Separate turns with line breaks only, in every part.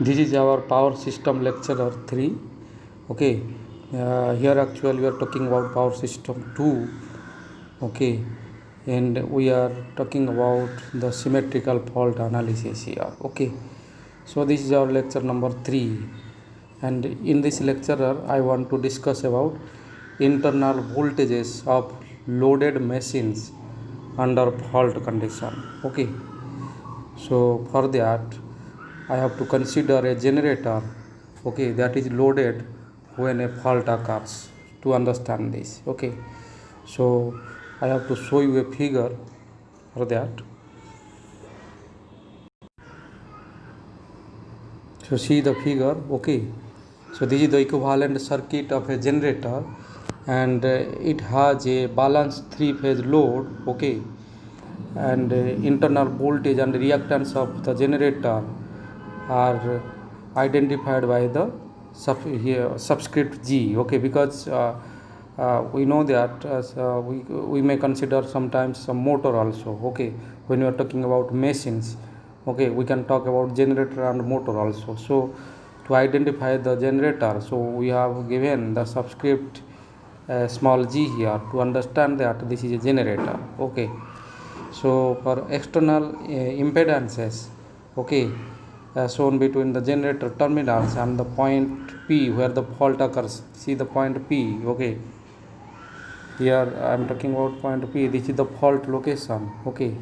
This is our power system lecture 3. Okay, here actually we are talking about power system 2. Okay, and we are talking about the symmetrical fault analysis here. Okay, so this is our lecture number 3, and in this lecture I want to discuss about internal voltages of loaded machines under fault condition. Okay, so for that I have to consider a generator, okay, that is loaded when a fault occurs. To understand this, okay, so I have to show you a figure for that. So see the figure, okay. So this is the equivalent circuit of a generator, and it has a balanced three-phase load, okay, and internal voltage and reactance of the generator are identified by the subscript G, okay, because we know that we may consider sometimes some motor also, okay, when we are talking about machines, okay, we can talk about generator and motor also. So to identify the generator, so we have given the subscript small g here to understand that this is a generator, okay. So for external impedances, okay, shown between the generator terminals and the point P where the fault occurs. See the point P, okay. Here I am talking about point P. This is the fault location, okay.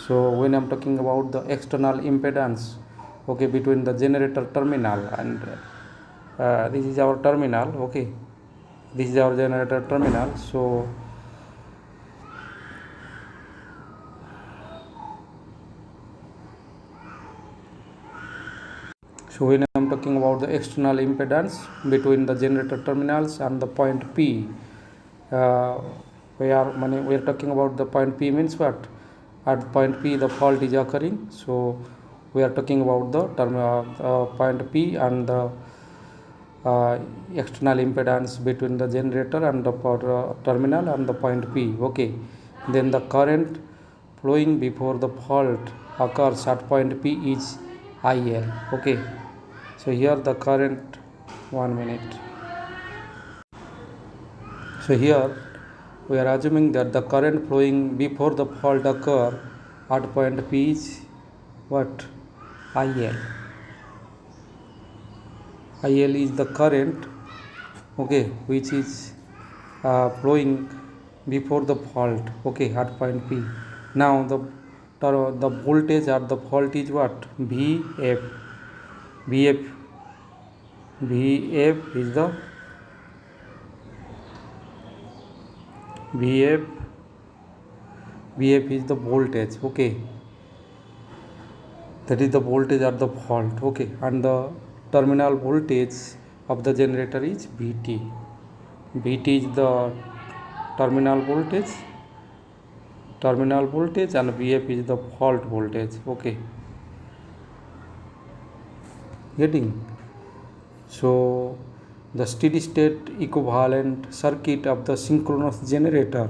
So when I am talking about the external impedance, okay, between the generator terminal and this is our terminal, okay. This is our generator terminal. So when I am talking about the external impedance between the generator terminals and the point P, we are talking about the point P means what? At point P the fault is occurring. So we are talking about the point P and the external impedance between the generator and the terminal and the point P, okay. Then the current flowing before the fault occurs at point P is IL, okay. So here the current, 1 minute. So here we are assuming that the current flowing before the fault occur at point P is what? IL. IL is the current, okay, which is flowing before the fault, okay, at point P. Now the voltage at the fault is what? VF. VF is the VF is the voltage, okay. That is the voltage at the fault, okay, and the terminal voltage of the generator is VT. VT is the terminal voltage, and VF is the fault voltage, okay. Getting? So the steady state equivalent circuit of the synchronous generator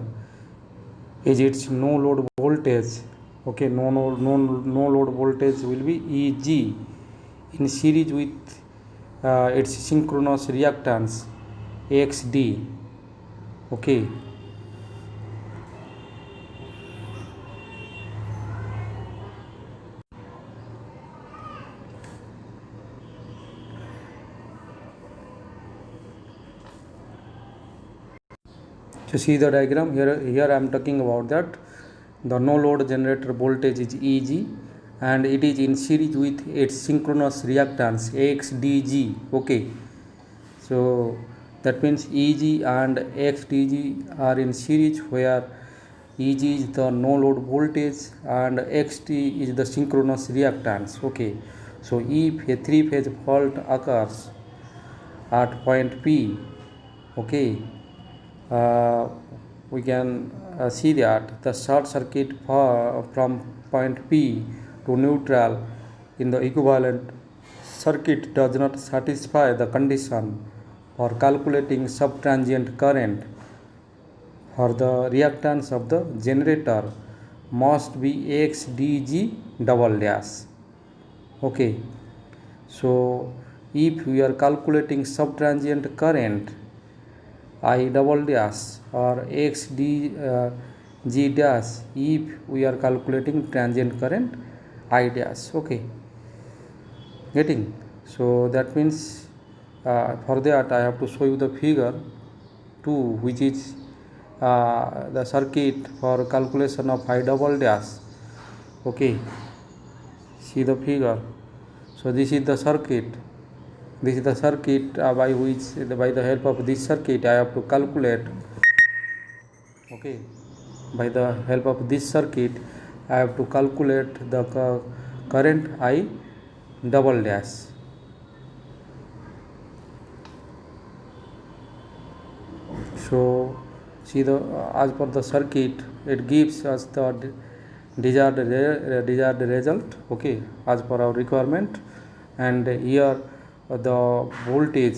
is its no load voltage, okay. No load voltage will be EG in series with its synchronous reactance XD, okay. So see the diagram here I am talking about that the no load generator voltage is EG and it is in series with its synchronous reactance XDG, okay. So that means EG and XDG are in series where EG is the no load voltage and XT is the synchronous reactance, okay. So if a three-phase fault occurs at point P, okay, we can see that the short circuit from point P to neutral in the equivalent circuit does not satisfy the condition for calculating subtransient current. For the reactance of the generator must be XDG double dash, okay. So if we are calculating subtransient current I double dash or G dash if we are calculating transient current I dash. Okay, getting? So that means for that I have to show you the figure 2, which is the circuit for calculation of I double dash. Okay, see the figure. So this is the circuit. This is the circuit by which, by the help of this circuit, I have to calculate. Okay, by the help of this circuit, I have to calculate the current I double dash. So see the as per the circuit, it gives us the desired result. Okay, as per our requirement. And here the voltage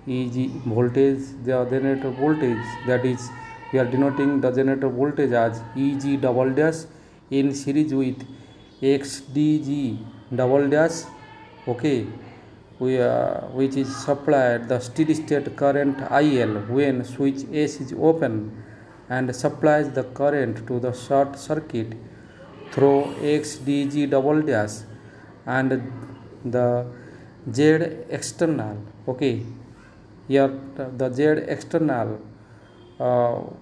Eg voltage, the generator voltage, that is we are denoting the generator voltage as Eg double dash in series with XDG double dash. Okay, which is supplied the steady state current IL when switch S is open and supplies the current to the short circuit through XDG double dash and the Z external. Okay, here the Z external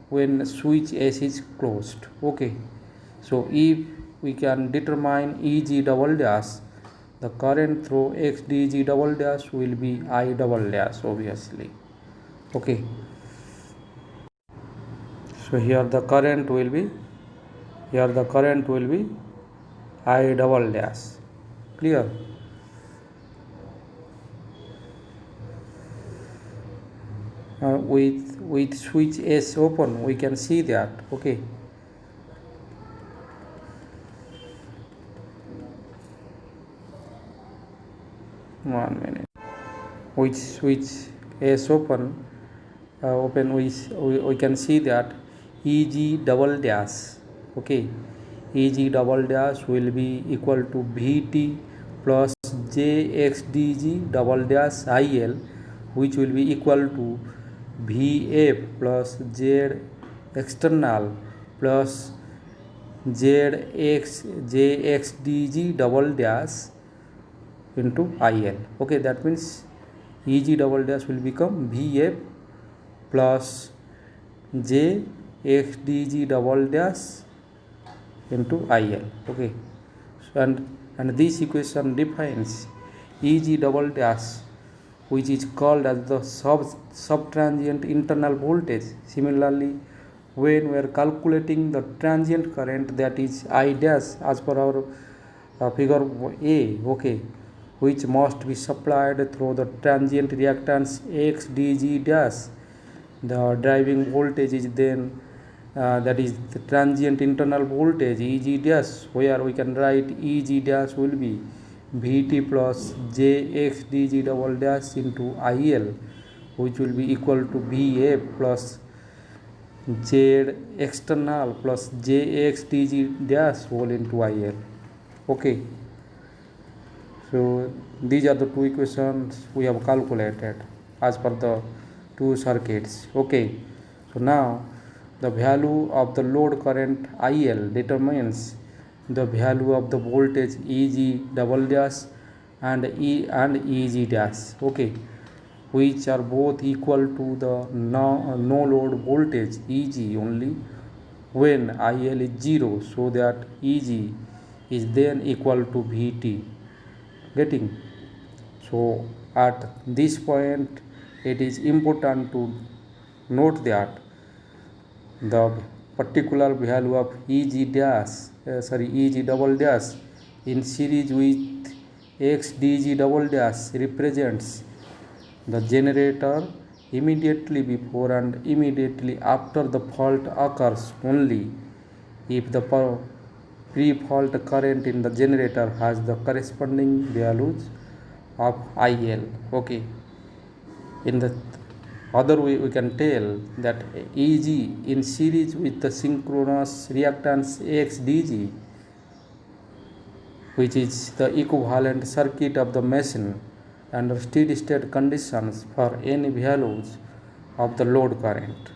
when switch S is closed. Okay, so if we can determine Eg double dash, the current through XDG double dash will be I double dash, obviously. Okay, so here the current will be I double dash. Clear? With switch S open, we can see that. Okay, one minute. With switch S open, we can see that Eg double dash. Okay, Eg double dash will be equal to Vt plus JXDG double dash IL, which will be equal to Vf plus Z external plus JXDG double dash into IL. Okay, that means Eg double dash will become Vf plus JXDG double dash into IL. Okay, so and this equation defines Eg double dash, which is called as the subtransient internal voltage. Similarly, when we are calculating the transient current, that is I dash, as per our figure A. Okay, which must be supplied through the transient reactance XDG dash. The driving voltage is then that is the transient internal voltage Eg dash, where we can write Eg dash will be Vt plus JXDG double dash into IL, which will be equal to Vf plus Z external plus JXDG dash whole into IL. Okay, so these are the two equations we have calculated as per the two circuits. Okay, so now the value of the load current IL determines the value of the voltage Eg double dash and Eg dash. Okay, which are both equal to the no load voltage Eg only when IL is 0, so that Eg is then equal to Vt. Getting? So at this point, it is important to note that the particular value of Eg double dash in series with XDG double dash represents the generator immediately before and immediately after the fault occurs only if the pre-fault current in the generator has the corresponding values of IL. Okay, in the other way we can tell that Eg in series with the synchronous reactance XDG which is the equivalent circuit of the machine under steady state conditions for any values of the load current.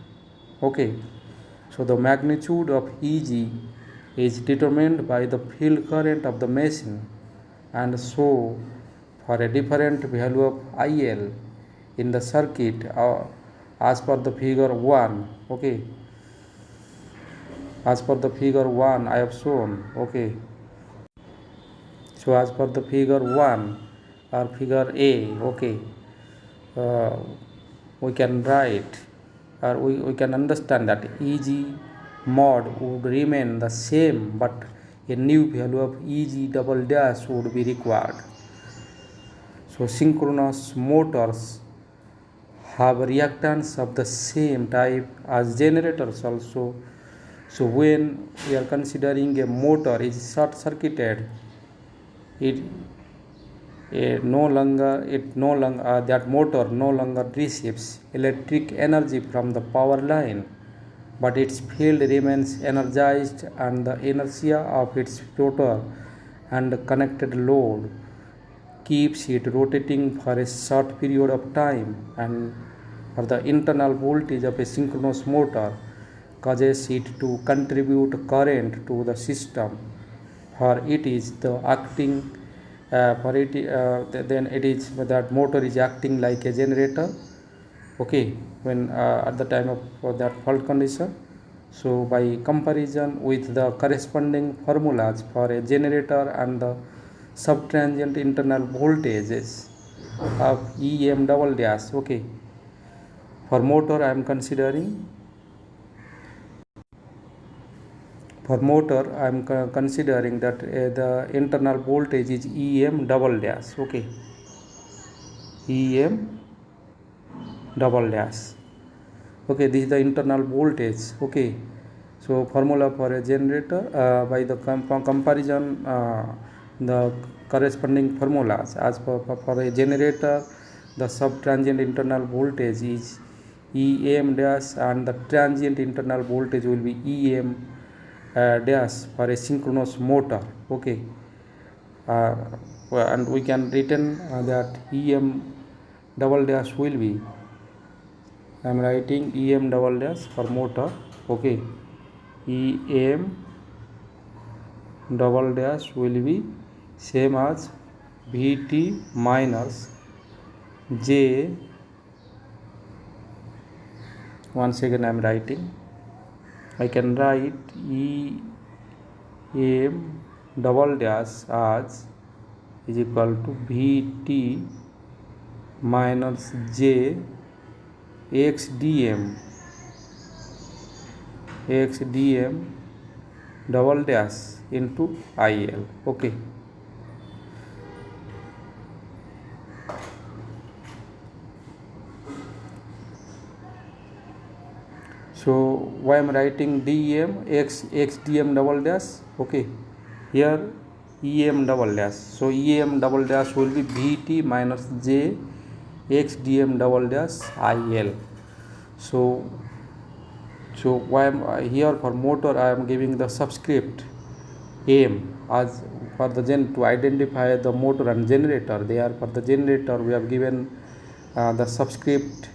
Okay, so the magnitude of Eg is determined by the field current of the machine, and so for a different value of IL in the circuit as per the figure 1. Okay, as per the figure 1 I have shown. Okay, so as per the figure 1 or figure A, okay, uh, we can write or we can understand that Eg mod would remain the same, but a new value of Eg double dash would be required. So synchronous motors have reactance of the same type as generators also. So when we are considering a motor is short circuited, it that motor no longer receives electric energy from the power line, but its field remains energized, and the inertia of its rotor and connected load keeps it rotating for a short period of time, and for the internal voltage of a synchronous motor causes it to contribute current to the system, for it is the acting then it is that motor is acting like a generator. Okay, when at the time of that fault condition. So by comparison with the corresponding formulas for a generator and the subtransient internal voltages of Em double dash, okay, for motor I am considering that the internal voltage is Em double dash. Okay, Em double dash. Okay, this is the internal voltage. Okay, so formula for a generator by the comparison the corresponding formulas as for a generator, the subtransient internal voltage is Em dash, and the transient internal voltage will be Em dash for a synchronous motor. Okay, and we can written that Em double dash will be, I am writing Em double dash for motor. Okay, Em double dash will be same as Vt minus J. Once again I am writing, I can write Em double dash as is equal to Vt minus J xdm double dash into IL. Okay, so why am I writing xdm double dash? Okay, here Em double dash, so Em double dash will be Vt minus J xdm double dash IL. So why am here for motor I am giving the subscript M as for the to identify the motor and generator. There for the generator we have given the subscript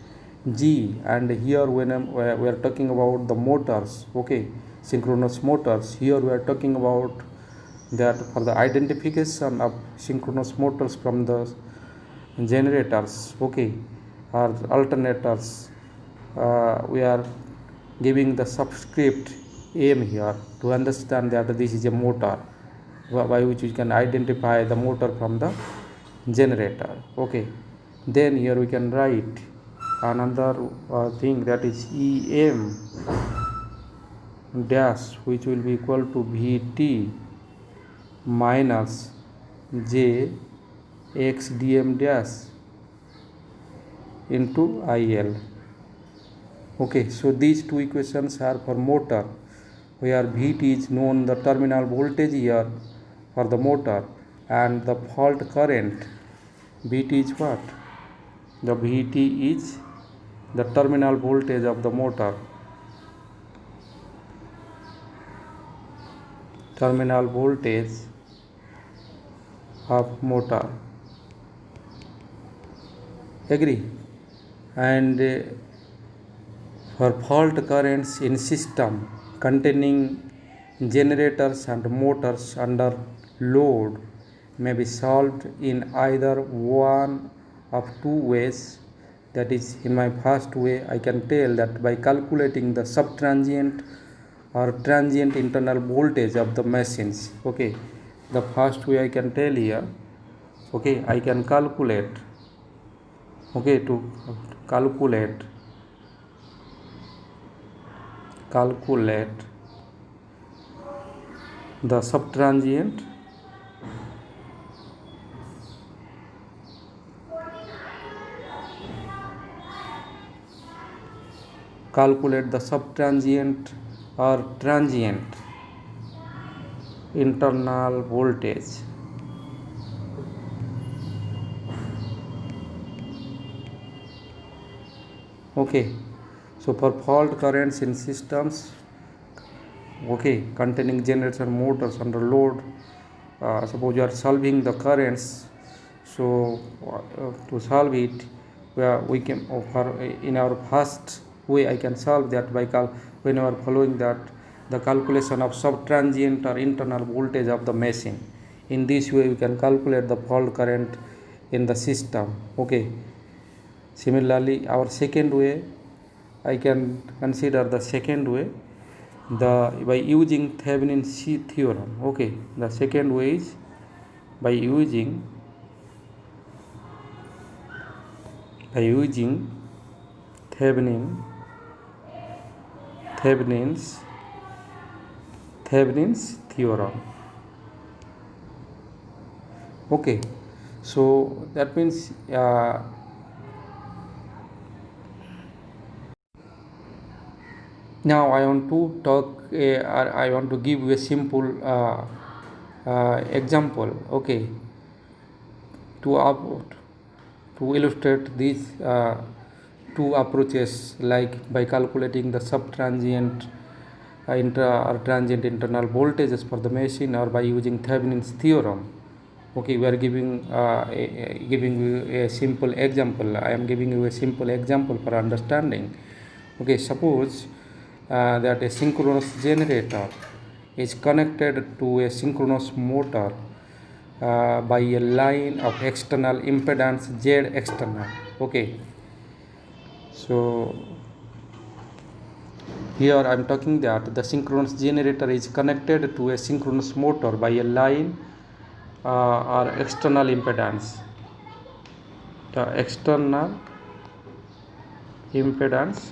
G, and here when we are talking about the motors, okay, synchronous motors, here we are talking about that for the identification of synchronous motors from the generators, okay, or alternators, we are giving the subscript M here to understand that this is a motor by which we can identify the motor from the generator. Okay, then here we can write another thing, that is Em dash, which will be equal to Vt minus J xdm dash into IL. Okay, so these two equations are for motor, where Vt is known the terminal voltage here for the motor, and the fault current Vt is what? The Vt is the terminal voltage of the motor. Terminal voltage of motor. Agree? And for fault currents in system containing generators and motors under load may be solved in either one of two ways. That is, in my first way, I can tell that by calculating the subtransient or transient internal voltage of the machines. Okay, the first way I can tell here. Okay, I can calculate. Okay, to calculate the subtransient or transient internal voltage. Okay, so for fault currents in systems, okay, containing generators and motors under load, suppose you are solving the currents, so to solve it, we can in our first way I can solve that by when you are following that the calculation of subtransient or internal voltage of the machine. In this way we can calculate the fault current in the system. Okay, similarly our second way, I can consider the second way by using Thevenin's theorem. Okay, the second way is by using Thevenin's theorem. Okay, so that means now I want to talk. I want to give you a simple example. Okay, to illustrate these two approaches, like by calculating the subtransient or transient internal voltages for the machine, or by using Thevenin's theorem. Okay, we are giving you a simple example. I am giving you a simple example for understanding. Okay, suppose that a synchronous generator is connected to a synchronous motor by a line of external impedance Z external. Okay, so here I am talking that the synchronous generator is connected to a synchronous motor by a line or external impedance. The external impedance,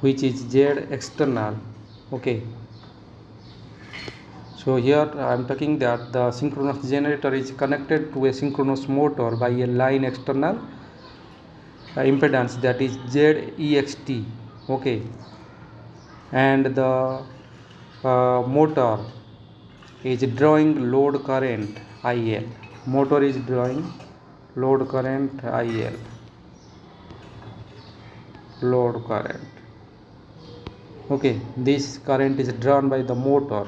which is Z external. Okay, so here I am talking that the synchronous generator is connected to a synchronous motor by a line external impedance, that is ZEXT. Okay, and the motor is drawing load current IL. Motor is drawing load current IL. Load current. Okay, this current is drawn by the motor,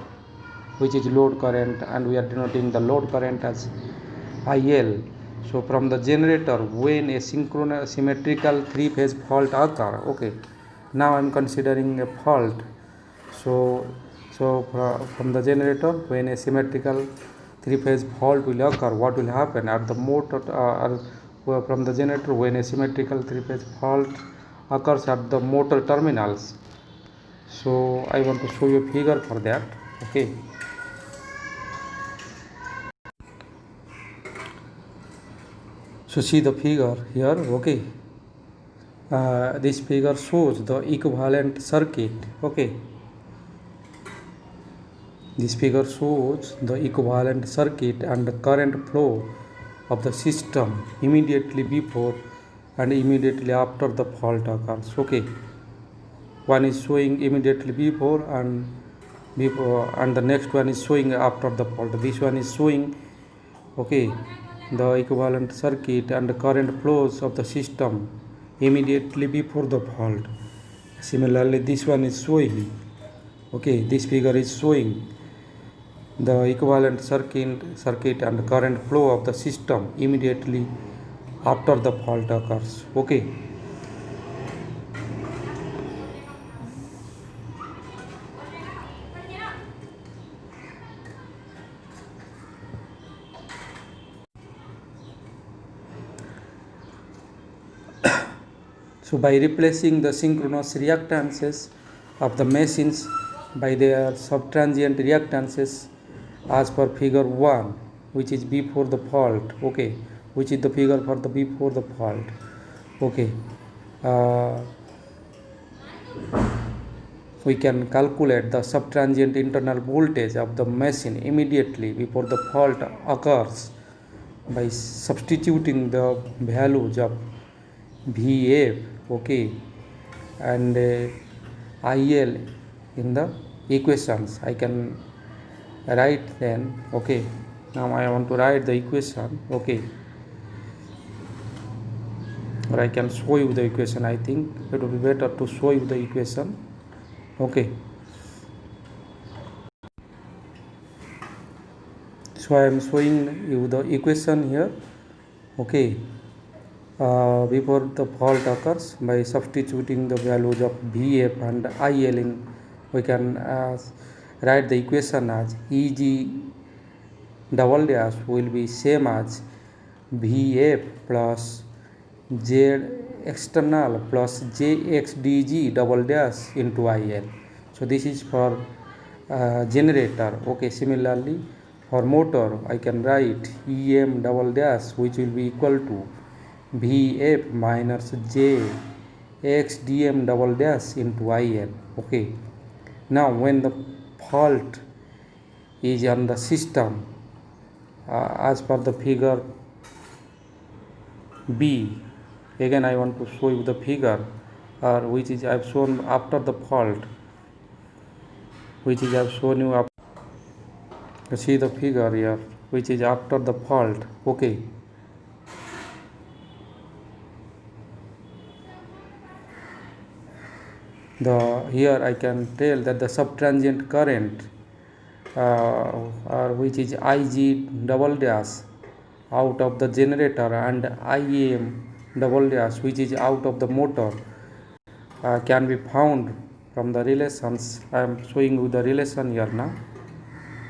which is load current, and we are denoting the load current as IL. So from the generator, when a synchronous symmetrical three-phase fault occur. Okay, now I am considering a fault. So from the generator, when a symmetrical three-phase fault will occur, what will happen at the motor? From the generator, when a symmetrical three-phase fault occurs at the motor terminals. So I want to show you a figure for that. Okay, so see the figure here. Okay, this figure shows the equivalent circuit. Okay, this figure shows the equivalent circuit and the current flow of the system immediately before and immediately after the fault occurs. Okay, one is showing immediately before and the next one is showing after the fault. This one is showing, okay, the equivalent circuit and the current flows of the system immediately before the fault. Similarly, this one is showing, okay, this figure is showing the equivalent circuit and current flow of the system immediately after the fault occurs. Okay. So by replacing the synchronous reactances of the machines by their subtransient reactances as per figure 1, which is before the fault, okay, which is the figure for the before the fault, okay, uh, we can calculate the subtransient internal voltage of the machine immediately before the fault occurs by substituting the values of VF, okay, and IL in the equations. I can write then, okay. Now I want to write the equation, okay, or I can show you the equation. I think it would be better to show you the equation, okay. So I am showing you the equation here, okay. Before the fault occurs, by substituting the values of VF and IL in, we can write the equation as EG double dash will be same as VF plus Z external plus JXDG double dash into IL. So this is for generator, okay. Similarly for motor, I can write EM double dash, which will be equal to VF minus J XDM double dash into IL, okay. Now when the fault is on the system, as per the figure B, again I want to show you the figure which is I have shown after the fault, which is I have shown you up. See the figure here, which is after the fault, okay. Here I can tell that the subtransient current which is IG double dash out of the generator and IM double dash which is out of the motor can be found from the relations. I am showing you the relation here now,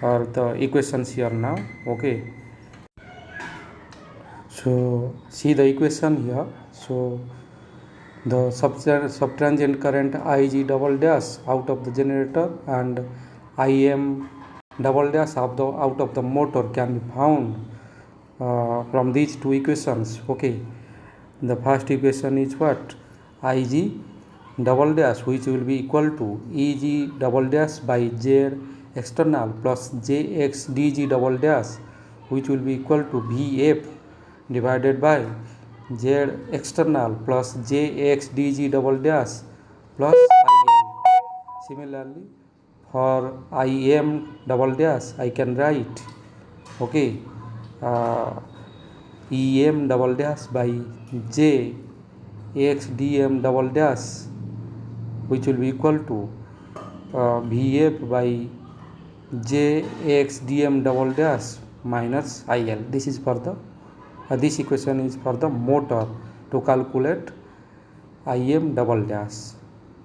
or the equations here now, okay. So see the equation here. So the subtransient current IG double dash out of the generator and IM double dash out of the motor can be found from these two equations, okay. The first equation is what? IG double dash, which will be equal to EG double dash by Z external plus JXDG double dash, which will be equal to VF divided by Z external plus JXDG double dash plus IL. Similarly for IM double dash, I can write, okay, EM double dash by J XDM double dash, which will be equal to VF by J XDM double dash minus IL. This is for the this equation is for the motor to calculate IM double dash,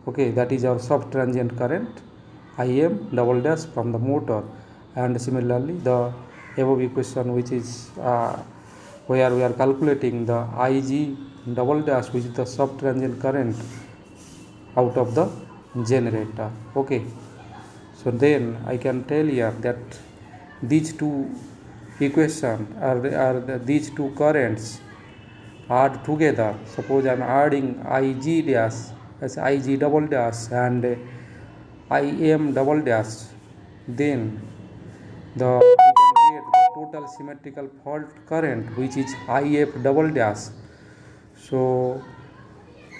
okay. That is our subtransient current IM double dash from the motor. And similarly the above equation, which is where we are calculating the IG double dash, which is the subtransient current out of the generator, okay. So then I can tell here that these two equation these two currents add together. Suppose I am adding IG dash as IG double dash and IM double dash, then we can get the total symmetrical fault current, which is IF double dash. So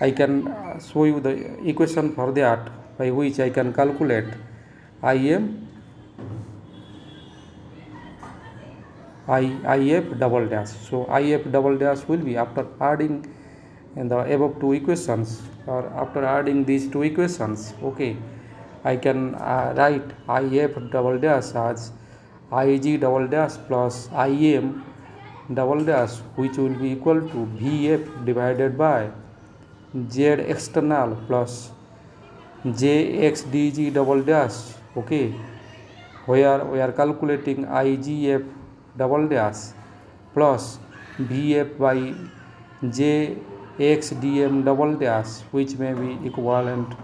I can show you the equation for that, by which I can calculate IF double dash. So IF double dash will be, after adding in the above two equations, or after adding these two equations, okay, I can write IF double dash as Ig double dash plus Im double dash, which will be equal to Vf divided by Z external plus Jxdg double dash, okay, where we are calculating Igf double dash plus Vf by Jxdm double dash, which may be equivalent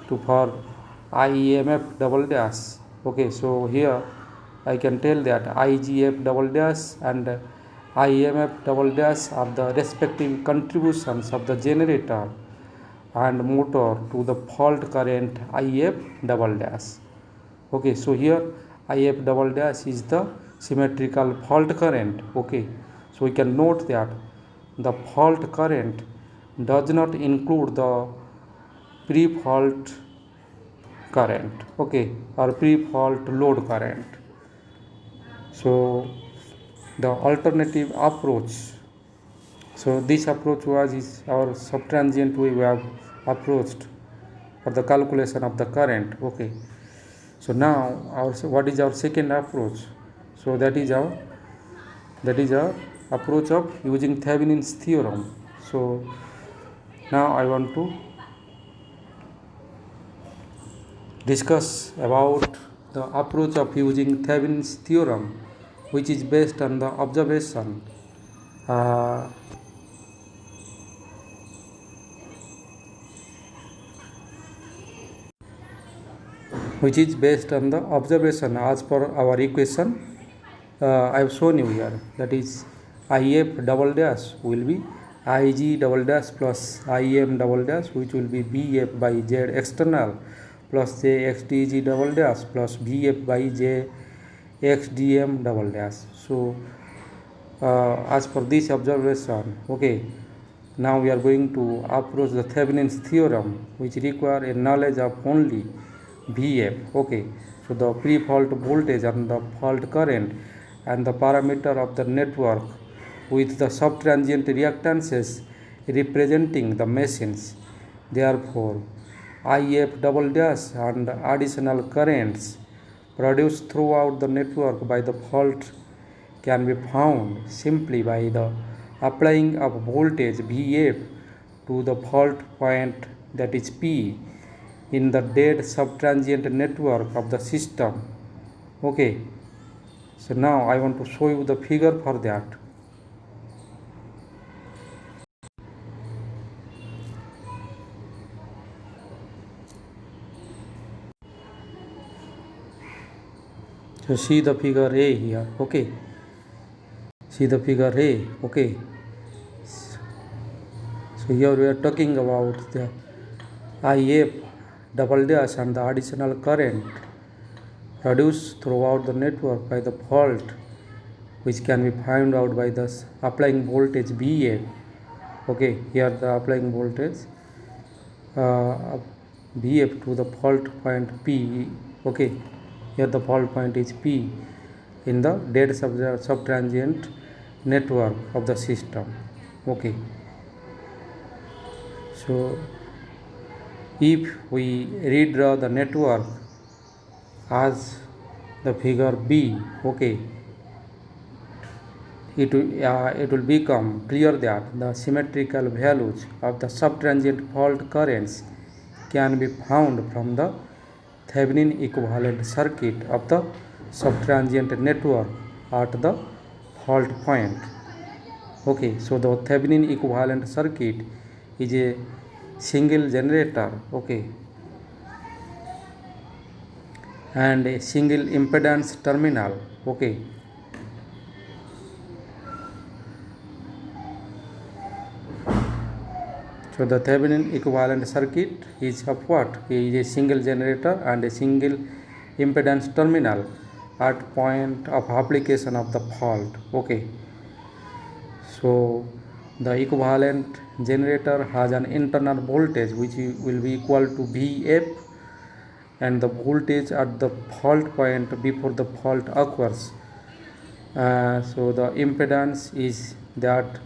to for Imf double dash. Okay, so here I can tell that Igf double dash and Imf double dash are the respective contributions of the generator and motor to the fault current If double dash. Okay, so here If double dash is the symmetrical fault current. Okay, so we can note that the fault current does not include the pre-fault current, okay, or pre-fault load current. So the alternative approach, so this approach is our subtransient way we have approached for the calculation of the current. Okay, so now what is our second approach? So that is our approach of using Thevenin's theorem. So now I want to discuss about the approach of using Thevenin's theorem, which is based on the observation as per our equation I have shown you here. That is If double dash will be Ig double dash plus Im double dash, which will be Vf by Z external plus Jxdg double dash plus Vf by Jxdm double dash. So as per this observation, okay, now we are going to approach the Thevenin's theorem, which require a knowledge of only Vf. Okay, so the pre-fault voltage and the fault current and the parameter of the network with the subtransient reactances representing the machines. Therefore, If double dash and additional currents produced throughout the network by the fault can be found simply by the applying of voltage Vf to the fault point, that is P, in the dead subtransient network of the system. Okay, so now I want to show you the figure for that. So see the figure A here. Okay, see the figure A. Okay, so here we are talking about the If double dash and the additional current produced throughout the network by the fault, which can be found out by thus applying voltage Vf. Okay, here the applying voltage Vf to the fault point P. Okay, here the fault point is P in the dead subtransient network of the system. Okay, so if we redraw the network as the figure B, okay, it will become clear that the symmetrical values of the subtransient fault currents can be found from the Thevenin equivalent circuit of the subtransient network at the fault point. Okay, so the Thevenin equivalent circuit is a single generator, okay, and a single impedance terminal. Okay, so the Thevenin equivalent circuit is of what? Is a single generator and a single impedance terminal at point of application of the fault. Okay, so the equivalent generator has an internal voltage which will be equal to Vf, and the voltage at the fault point before the fault occurs. So the impedance is that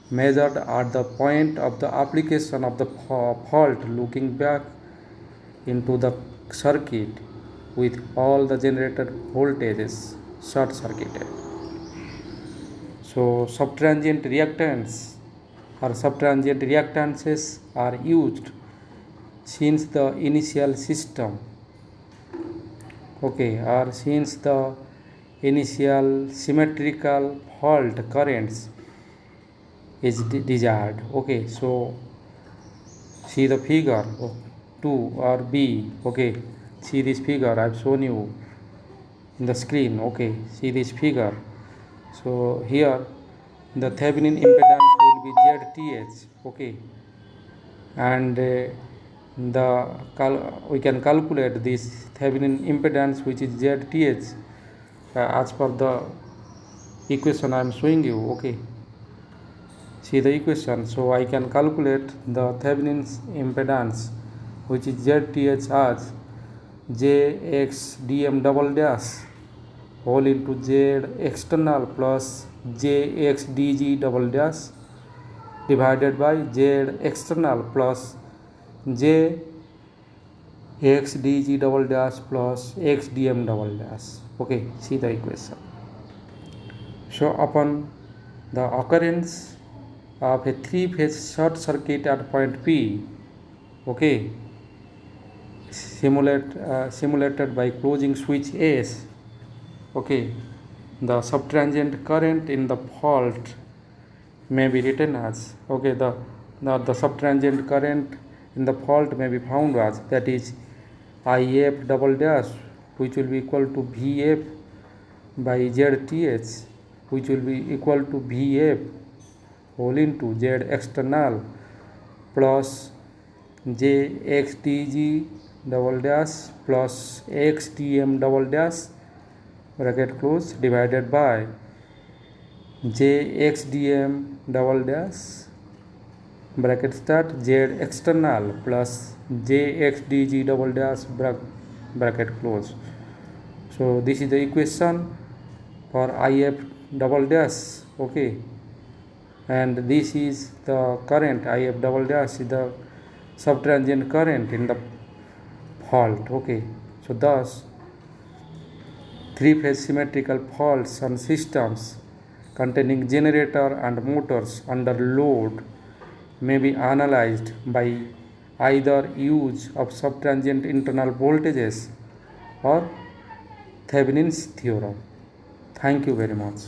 measured at the point of the application of the fault, looking back into the circuit with all the generated voltages. short circuited. So subtransient reactants or subtransient reactances are used since the initial system, okay, or since the initial symmetrical fault currents is desired. Okay, so see the figure 2 or B. Okay, see this figure I've shown you in the screen. Okay, see this figure. So here the Thevenin impedance will be ZTH. Okay, and we can calculate this Thevenin impedance, which is ZTH, as per the equation I am showing you. Okay, see the equation. So I can calculate the Thevenin's impedance, which is ZTH, as JXDM double dash whole into Z external plus JXDG double dash divided by Z external plus JXDG double dash plus XDM double dash. Okay, see the equation. So upon the occurrence of a three-phase short circuit at point P, okay, simulated by closing switch S, okay, the subtransient current in the fault may be written as, okay, the subtransient current in the fault may be found as, that is IF double dash, which will be equal to VF by ZTH, which will be equal to VF whole into Z external plus JXDG double dash plus XDM double dash bracket close divided by JXDM double dash bracket start Z external plus JXDG double dash bracket close. So this is the equation for IF double dash. Okay, and this is the current. IF double dash is the subtransient current in the fault. Okay, so thus three-phase symmetrical faults on systems containing generator and motors under load may be analyzed by either use of subtransient internal voltages or Thevenin's theorem. Thank you very much.